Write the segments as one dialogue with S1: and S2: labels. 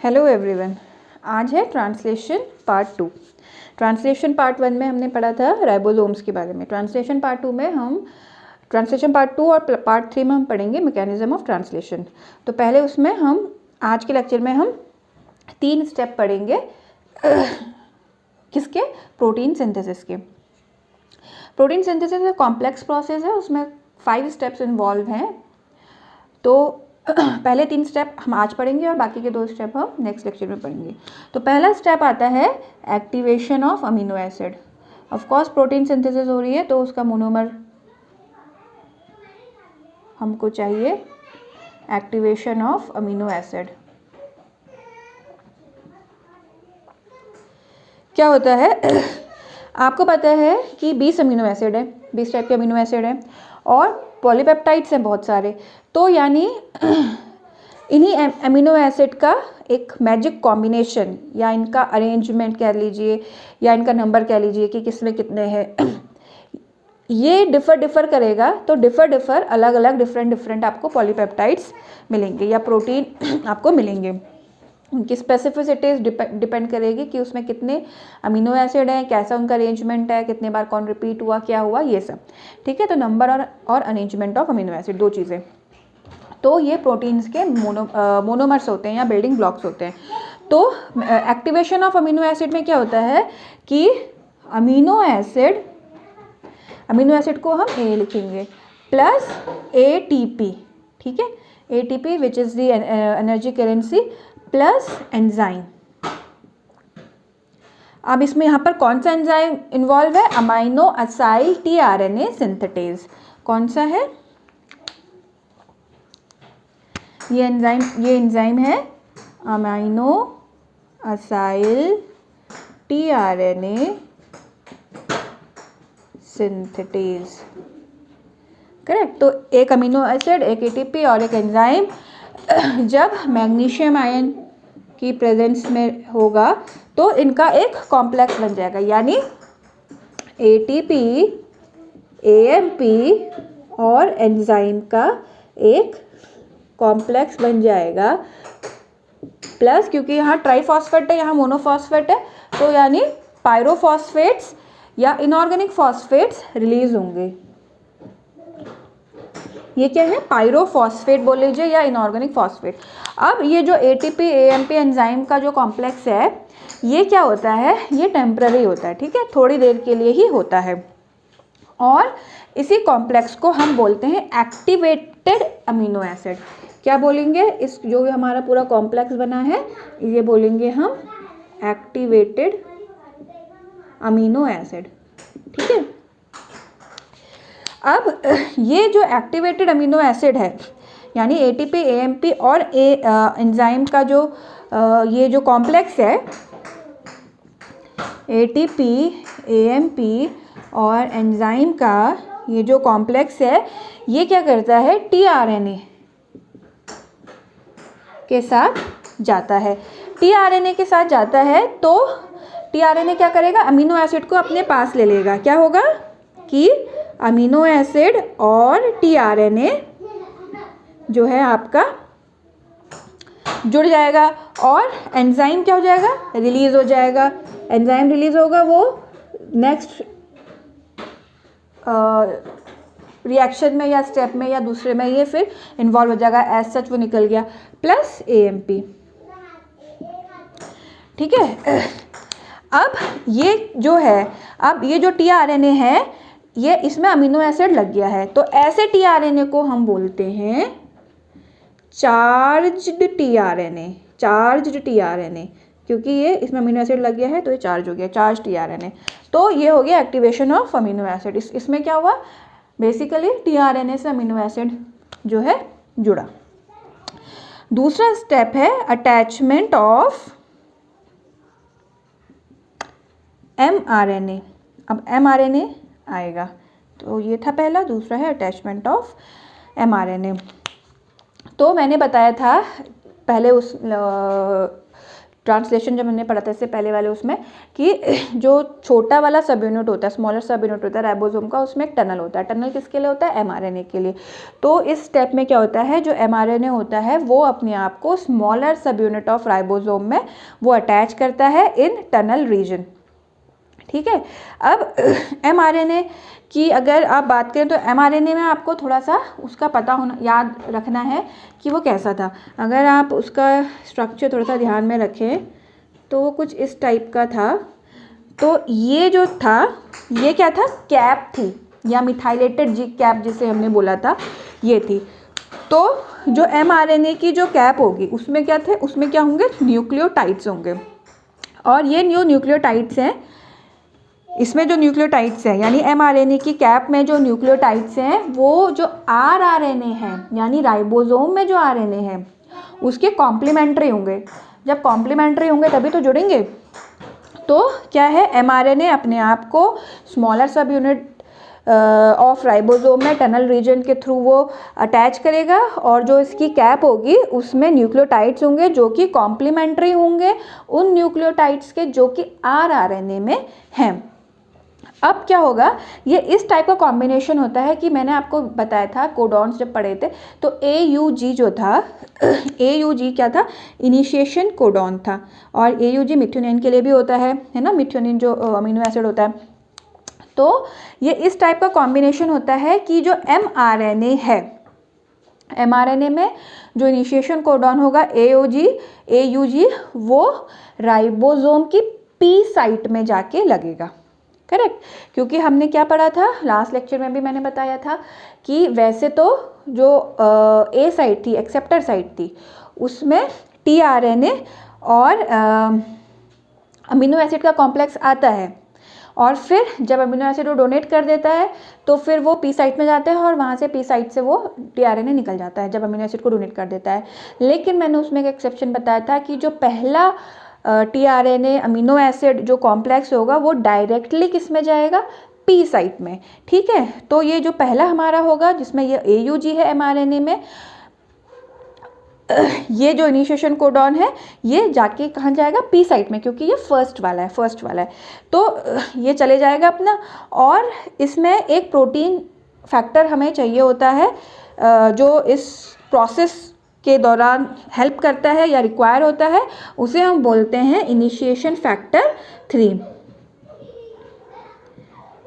S1: Hello everyone, आज है translation part 2। Translation part 1 में हमने पढ़ा था राइबोसोम्स के बारे में। ट्रांसलेशन पार्ट 2 में हम ट्रांसलेशन पार्ट 2 और पार्ट 3 में हम पढ़ेंगे मैकेनिज्म ऑफ ट्रांसलेशन। तो पहले उसमें हम आज के लेक्चर में हम 3 स्टेप पढ़ेंगे किसके? प्रोटीन सिंथेसिस के। प्रोटीन सिंथेसिस एक कॉम्प्लेक्स प्रोसेस है, उसमें 5 स्टेप्स इन्वॉल्व हैं। तो पहले 3 स्टेप हम आज पढ़ेंगे और बाकी के 2 स्टेप हम नेक्स्ट लेक्चर में पढ़ेंगे। तो पहला स्टेप आता है activation of amino acid. Of course protein synthesis हो रही है तो उसका मोनोमर हमको चाहिए, एक्टिवेशन ऑफ अमीनो एसिड। क्या होता है आपको पता है कि 20 अमीनो एसिड है, 20 टाइप के अमीनो एसिड हैं और पॉलीपेप्टाइड्स हैं बहुत सारे। तो यानी इन्हीं अमीनो एसिड का एक मैजिक कॉम्बिनेशन या इनका अरेंजमेंट कह लीजिए या इनका नंबर कह लीजिए कि किसमें कितने हैं, ये डिफ़र करेगा। तो डिफ़र अलग अलग डिफरेंट आपको पॉलीपेप्टाइड्स मिलेंगे या प्रोटीन आपको मिलेंगे। उनकी स्पेसिफिसिटीज़ डिपेंड करेगी कि उसमें कितने अमीनो एसिड हैं, कैसा उनका अरेंजमेंट है, कितने बार कौन रिपीट हुआ, क्या हुआ, ये सब। ठीक है, तो नंबर और अरेंजमेंट ऑफ अमीनो एसिड 2 चीज़ें। तो ये प्रोटीन्स के मोनोमर्स होते हैं या बिल्डिंग ब्लॉक्स होते हैं। तो एक्टिवेशन ऑफ अमीनो एसिड में क्या होता है कि अमीनो एसिड को हम ए लिखेंगे प्लस ATP, ठीक है, ATP which is the energy currency plus enzyme. अब इसमें यहाँ पर कौन सा एंजाइम इन्वॉल्व है? Amino acyl tRNA synthetase. कौन सा है ये एंजाइम? ये एंजाइम है amino acyl tRNA synthetase. Correct. तो एक अमीनो एसिड, एक ATP और एक एंजाइम जब मैग्नीशियम आयन की प्रेजेंस में होगा तो इनका एक कॉम्प्लेक्स बन जाएगा, यानी ATP, AMP और एंजाइम का एक कॉम्प्लेक्स बन जाएगा। प्लस क्योंकि यहाँ ट्राइफॉस्फेट है, यहाँ मोनोफॉस्फेट है, तो यानी पायरोफॉस्फेट्स या इनऑर्गेनिक फॉस्फेट्स रिलीज होंगे। ये क्या है? पायरोफॉस्फेट बोल लीजिए या इनऑर्गेनिक फॉस्फेट। अब ये जो ATP, AMP एंजाइम का जो कॉम्प्लेक्स है, ये क्या होता है? ये टेम्पररी होता है, ठीक है, थोड़ी देर के लिए ही होता है। और इसी कॉम्प्लेक्स को हम बोलते हैं एक्टिवेटेड अमीनो एसिड। क्या बोलेंगे? इस जो हमारा पूरा कॉम्प्लेक्स बना है ये बोलेंगे हम एक्टिवेटेड अमीनो एसिड, ठीक है। अब ये जो एक्टिवेटेड अमीनो एसिड है यानी ATP, AMP और एंजाइम का जो ये जो कॉम्प्लेक्स है, ATP, AMP और एंजाइम का ये जो कॉम्प्लेक्स है, ये क्या करता है? tRNA के साथ जाता है। tRNA के साथ जाता है तो tRNA क्या करेगा? अमीनो एसिड को अपने पास ले लेगा। क्या होगा कि अमीनो एसिड और tRNA जो है आपका जुड़ जाएगा और एंजाइम क्या हो जाएगा? रिलीज हो जाएगा। एंजाइम रिलीज होगा, वो नेक्स्ट रिएक्शन में या स्टेप में या दूसरे में ये फिर इन्वॉल्व हो जाएगा। एज सच वो निकल गया। प्लस AMP, ठीक है। अब ये जो है, अब ये जो tRNA है, ये इसमें अमीनो एसिड लग गया है, तो ऐसे tRNA को हम बोलते हैं चार्ज्ड tRNA, क्योंकि ये इसमें अमीनो एसिड लग गया है तो ये चार्ज हो गया, चार्ज tRNA। तो ये हो गया एक्टिवेशन ऑफ अमीनो एसिड। इसमें क्या हुआ? बेसिकली tRNA से अमीनो एसिड जो है जुड़ा। दूसरा स्टेप है अटैचमेंट ऑफ mRNA। अब mRNA आएगा, तो ये था पहला। दूसरा है अटैचमेंट ऑफ mRNA। तो मैंने बताया था पहले उस ट्रांसलेशन जब हमने पढ़ा था इससे पहले वाले उसमें कि जो छोटा वाला सब यूनिट होता है, स्मॉलर सब यूनिट होता है राइबोसोम का, उसमें एक टनल होता है। टनल किसके लिए होता है? एमआरएनए के लिए। तो इस स्टेप में क्या होता है, जो एमआरएनए होता है वो अपने आप को स्मॉलर सब यूनिट ऑफ राइबोसोम में वो अटैच करता है इन टनल रीजन। ठीक है। अब एमआरएनए की अगर आप बात करें तो एमआरएनए में आपको थोड़ा सा उसका पता होना, याद रखना है कि वो कैसा था। अगर आप उसका स्ट्रक्चर थोड़ा सा ध्यान में रखें तो वो कुछ इस टाइप का था। तो ये जो था ये क्या था? कैप थी, या मिथाइलेटेड जी कैप जिसे हमने बोला था, ये थी। तो जो एमआरएनए की जो कैप होगी उसमें क्या थे? उसमें क्या होंगे? न्यूक्लियोटाइड्स होंगे। और ये न्यूक्लियोटाइड्स हैं, इसमें जो न्यूक्लियोटाइड्स हैं यानी एमआरएनए की कैप में जो न्यूक्लियोटाइड्स हैं वो जो आरआरएनए हैं यानी राइबोसोम में जो आरएनए हैं उसके कॉम्प्लीमेंट्री होंगे। जब कॉम्प्लीमेंट्री होंगे तभी तो जुड़ेंगे। तो क्या है, एमआरएनए अपने आप को स्मॉलर सब यूनिट ऑफ राइबोसोम में टनल रीजन के थ्रू वो अटैच करेगा, और जो इसकी कैप होगी उसमें न्यूक्लियोटाइड्स होंगे जो कि कॉम्प्लीमेंट्री होंगे उन न्यूक्लियोटाइड्स के जो कि आरआरएनए में हैं। अब क्या होगा, ये इस टाइप का कॉम्बिनेशन होता है कि मैंने आपको बताया था कोडॉन्स जब पढ़े थे तो AUG जो था AUG क्या था? इनिशिएशन कोडॉन था। और AUG मिथ्योनिन के लिए भी होता है ना, मिथ्योनिन जो अमीनो एसिड होता है। तो ये इस टाइप का कॉम्बिनेशन होता है कि जो mRNA है, mRNA में जो इनिशिएशन कोडॉन होगा AUG वो राइबोसोम की P साइट में जाके लगेगा। करेक्ट। क्योंकि हमने क्या पढ़ा था लास्ट लेक्चर में भी मैंने बताया था कि वैसे तो जो A साइट थी, एक्सेप्टर साइट थी, उसमें tRNA और अमीनो एसिड का कॉम्प्लेक्स आता है, और फिर जब अमीनो एसिड वो डोनेट कर देता है तो फिर वो P साइट में जाता है और वहाँ से P साइट से वो tRNA निकल जाता है जब अमीनो एसिड को डोनेट कर देता है। लेकिन मैंने उसमें एक एक्सेप्शन बताया था कि जो पहला tRNA अमीनो एसिड जो कॉम्प्लेक्स होगा वो डायरेक्टली किस में जाएगा? P साइट में। ठीक है। तो ये जो पहला हमारा होगा जिसमें ये AUG है mRNA में, ये जो इनिशिएशन कोडॉन है ये जाके कहाँ जाएगा? P साइट में, क्योंकि ये फर्स्ट वाला है। तो ये चले जाएगा अपना। और इसमें एक प्रोटीन फैक्टर हमें चाहिए होता है जो इस प्रोसेस के दौरान हेल्प करता है या रिक्वायर होता है, उसे हम बोलते हैं initiation factor 3।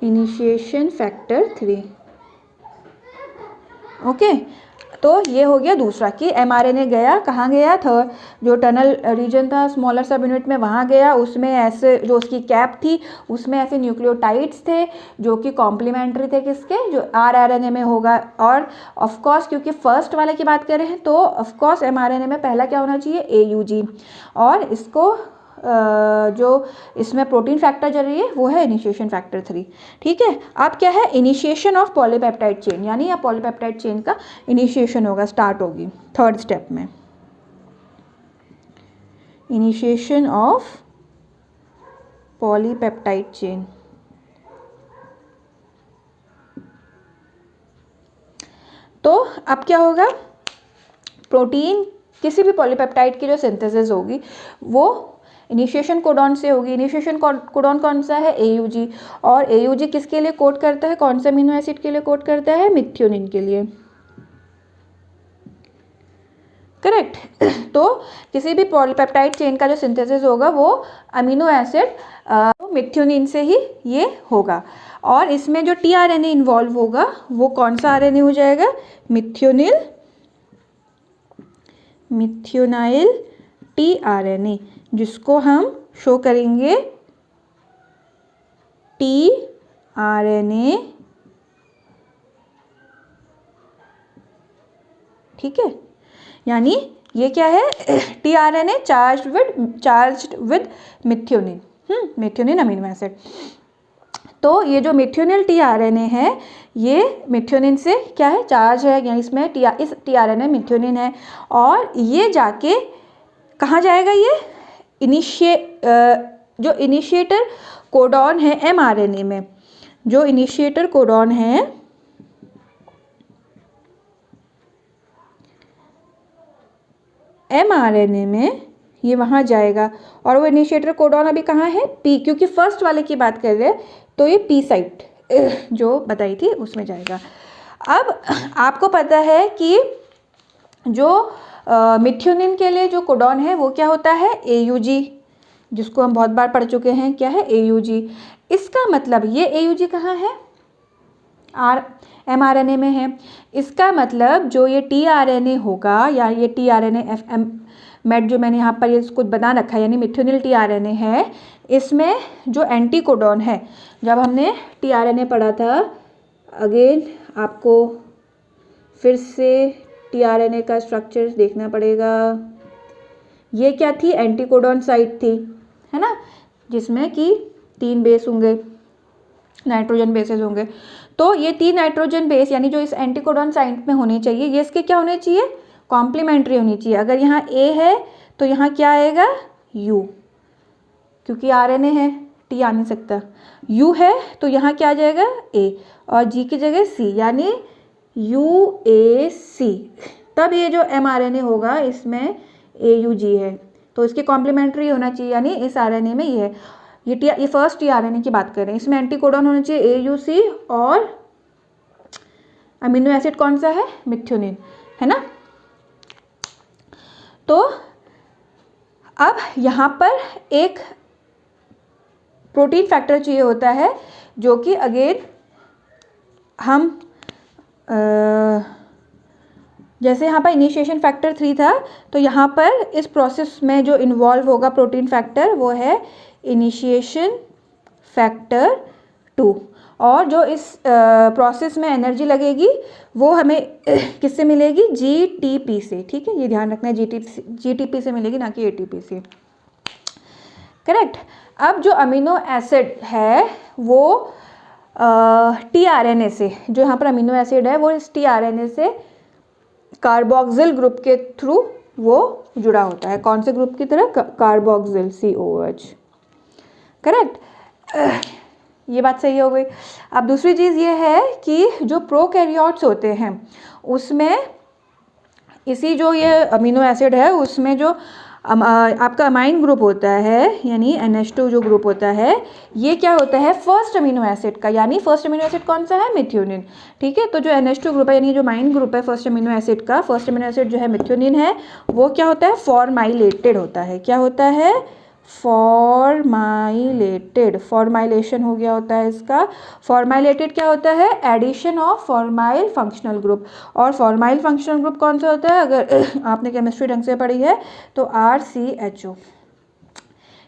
S1: Initiation factor 3। Okay. तो ये हो गया दूसरा कि एमआरएनए गया, कहाँ गया था? जो टनल रीजन था स्मॉलर सब यूनिट में, वहाँ गया। उसमें ऐसे जो उसकी कैप थी उसमें ऐसे न्यूक्लियोटाइड्स थे जो कि कॉम्प्लीमेंट्री थे किसके? जो आरआरएनए में होगा। और ऑफ कोर्स क्योंकि फर्स्ट वाले की बात कर रहे हैं तो ऑफ कोर्स एमआरएनए में पहला क्या होना चाहिए? AUG। और इसको जो इसमें प्रोटीन फैक्टर चल रही है वो है इनिशिएशन फैक्टर 3। ठीक है। अब क्या है? इनिशिएशन ऑफ पॉलीपेप्टाइड चेन, यानी या पॉलीपेप्टाइड चेन का इनिशिएशन होगा, स्टार्ट होगी थर्ड स्टेप में। Initiation of polypeptide chain. तो अब क्या होगा? प्रोटीन किसी भी पॉलीपेप्टाइड की जो सिंथेसिस होगी वो इनिशिएशन कोडॉन से होगी। इनिशिएशन कोडॉन कौन सा है? AUG। और AUG किसके लिए कोड करता है? कौन से अमीनो एसिड के लिए कोड करता है? मिथ्योनिन के लिए। करेक्ट। तो किसी भी पॉलीपेप्टाइड चेन का जो सिंथेसिस होगा वो अमीनो एसिड मिथ्योनिन से ही ये होगा। और इसमें जो tRNA इन्वॉल्व होगा वो कौन सा RNA हो जाएगा? मिथ्योनाइल tRNA, जिसको हम शो करेंगे tRNA। ठीक है। यानी ये क्या है? tRNA charged with methionine, methionine amino acid. तो ये जो मिथ्योनिल tRNA है ये मिथ्योनिन से क्या है? चार्ज है, यानी इसमें इस tRNA मिथ्योनिन है। और ये जाके कहाँ जाएगा? ये जो इनिशिएटर कोडॉन है mRNA में, जो इनिशिएटर कोडॉन है mRNA में, ये वहाँ जाएगा और वो इनिशिएटर कोडॉन अभी कहाँ है, पी, क्योंकि फर्स्ट वाले की बात कर रहे हैं तो ये पी साइट जो बताई थी उसमें जाएगा। अब आपको पता है कि जो मिथ्योनिन के लिए जो कोडॉन है वो क्या होता है, AUG, जिसको हम बहुत बार पढ़ चुके हैं, क्या है AUG। इसका मतलब ये AUG कहाँ है, mRNA में है। इसका मतलब जो ये tRNA होगा या ये tRNA FMET जो मैंने यहाँ पर ये कुछ बना रखा है यानी मिथ्योनिल tRNA है, इसमें जो एंटी कोडॉन है, जब हमने tRNA पढ़ा था, अगेन आपको फिर से tRNA का स्ट्रक्चर देखना पड़ेगा। ये क्या थी, एंटी कोडॉन साइट थी, है ना, जिसमें कि 3 बेस होंगे, नाइट्रोजन बेसेस होंगे। तो ये 3 नाइट्रोजन बेस यानी जो इस एंटी कोडॉन साइट में होने चाहिए, ये इसके क्या होने चाहिए, कॉम्प्लीमेंट्री होनी चाहिए। अगर यहाँ A है तो यहाँ क्या आएगा, U, क्योंकि RNA है, T आ नहीं सकता। U है तो यहाँ क्या आ जाएगा, A, और G की जगह C, यानी UAC। तब ये जो mRNA होगा इसमें AUG है, तो इसके कॉम्प्लीमेंट्री होना चाहिए, यानी इस RNA में ये है। ये फर्स्ट tRNA की बात कर रहे हैं, इसमें एंटी कोडॉन होना चाहिए AUC और अमीनो एसिड कौन सा है, मिथ्योनिन, है ना। तो अब यहाँ पर एक प्रोटीन फैक्टर चाहिए होता है, जो कि अगेन हम जैसे यहाँ पर इनिशिएशन फैक्टर 3 था, तो यहाँ पर इस प्रोसेस में जो इन्वॉल्व होगा प्रोटीन फैक्टर वो है इनिशिएशन फैक्टर 2, और जो इस प्रोसेस में एनर्जी लगेगी वो हमें किससे मिलेगी, GTP से, ठीक है, ये ध्यान रखना है, GTP से मिलेगी, ना कि ATP से, करेक्ट। अब जो अमीनो एसिड है वो tRNA से, जो यहाँ पर अमीनो एसिड है वो इस tRNA से कार्बोक्सिल ग्रुप के थ्रू वो जुड़ा होता है। कौन से ग्रुप की तरह, कार्बोक्सिल, COH, करेक्ट। ये बात सही हो गई। अब दूसरी चीज़ ये है कि जो प्रोकैरियोट्स होते हैं उसमें इसी जो ये अमीनो एसिड है उसमें जो आपका अमाइन ग्रुप होता है यानी NH2 जो ग्रुप होता है, ये क्या होता है, फर्स्ट अमीनो एसिड का, यानी फर्स्ट अमीनो एसिड कौन सा है, मिथ्योनिन, ठीक है। तो जो NH2 ग्रुप है यानी जो अमाइन ग्रुप है फर्स्ट अमीनो एसिड का, फर्स्ट अमीनो एसिड जो है मिथ्योनिन है, वो क्या होता है, फॉर्माइलेटेड होता है। क्या होता है, फॉर्माइलेटेड, फॉर्माइलेशन हो गया होता है इसका। फॉर्माइलेटेड क्या होता है, addition of formyl functional group. और फॉर्माइल फंक्शनल ग्रुप कौन सा होता है, अगर आपने केमिस्ट्री ढंग से पढ़ी है तो RCHO,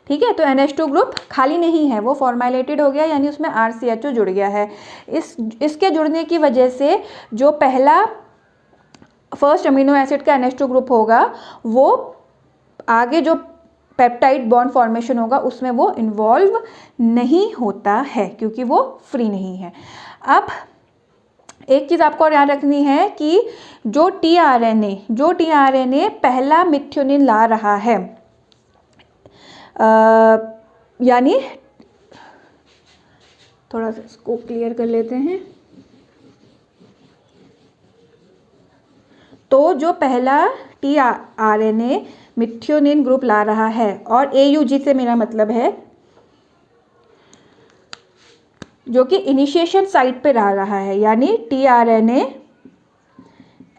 S1: ठीक है। तो NH2 ग्रुप खाली नहीं है, वो फॉर्माइलेटेड हो गया, यानी उसमें RCHO जुड़ गया है। इसके जुड़ने की वजह से जो पहला फर्स्ट अमीनो एसिड का NH2 ग्रुप होगा वो आगे जो पेप्टाइड बॉन्ड फॉर्मेशन होगा उसमें वो इन्वॉल्व नहीं होता है, क्योंकि वो फ्री नहीं है। अब एक चीज़ आपको और याद रखनी है कि जो tRNA पहला मिथ्योनिन ला रहा है, यानी थोड़ा सा इसको क्लियर कर लेते हैं, तो जो पहला tRNA मिथ्योनिन ग्रुप ला रहा है, और AUG से मेरा मतलब है जो कि इनिशिएशन साइट पे रहा है, यानी tRNA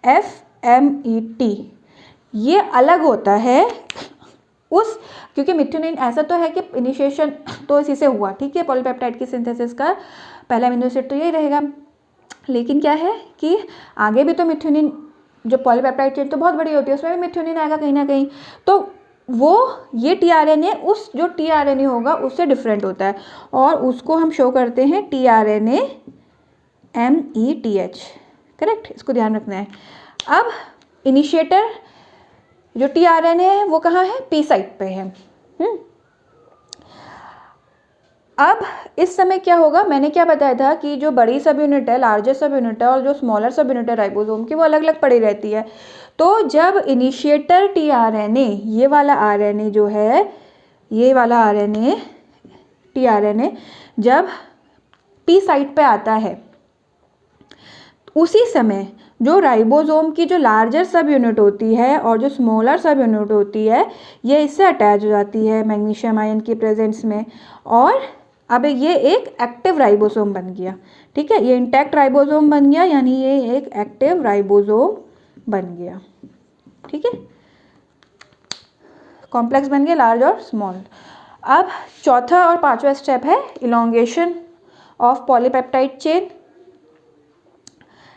S1: FMET, ये अलग होता है उस, क्योंकि मिथ्योनिन ऐसा तो है कि इनिशिएशन तो इसी से हुआ, ठीक है, पॉलीपेप्टाइड की सिंथेसिस का पहला अमीनो एसिड तो यही रहेगा, लेकिन क्या है कि आगे भी तो मिथ्योनिन, जो पॉलीपेप्टाइड चेन तो बहुत बड़ी होती है, उसमें भी मिथ्योनिन आएगा कहीं ना कहीं, तो वो ये tRNA उस जो tRNA होगा उससे डिफरेंट होता है, और उसको हम शो करते हैं tRNA METH, करेक्ट, इसको ध्यान रखना है। अब इनिशिएटर जो tRNA है वो कहाँ है, P साइट पे है। अब इस समय क्या होगा, मैंने क्या बताया था कि जो बड़ी सब यूनिट है, लार्जेस्ट सब यूनिट है, और जो स्मॉलर सब यूनिट है राइबोसोम की, वो अलग अलग पड़ी रहती है। तो जब इनिशिएटर tRNA, ये वाला RNA जो है, ये वाला RNA tRNA जब P साइट पे आता है, उसी समय जो राइबोसोम की जो लार्जर सब यूनिट होती है और जो स्मॉलर सब यूनिट होती है ये इससे अटैच हो जाती है मैग्नीशियम आयन की प्रेजेंस में, और अब ये एक एक्टिव राइबोसोम बन गया। ठीक है, ये इंटैक्ट राइबोसोम बन गया, यानी ये एक एक्टिव राइबोसोम बन गया। ठीक है, कॉम्प्लेक्स बन गया लार्ज और स्मॉल। अब चौथा और पांचवा स्टेप है इलोंगेशन ऑफ पॉलीपेप्टाइड चेन,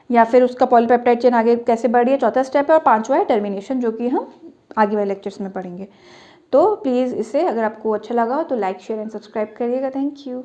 S1: या फिर उसका पॉलीपेप्टाइड चेन आगे कैसे बढ़ी है, चौथा स्टेप है। और पांचवा है टर्मिनेशन, जो कि हम आगे वाले लेक्चर्स में पढ़ेंगे। तो प्लीज़ इसे, अगर आपको अच्छा लगा तो लाइक शेयर एंड सब्सक्राइब करिएगा। Thank you.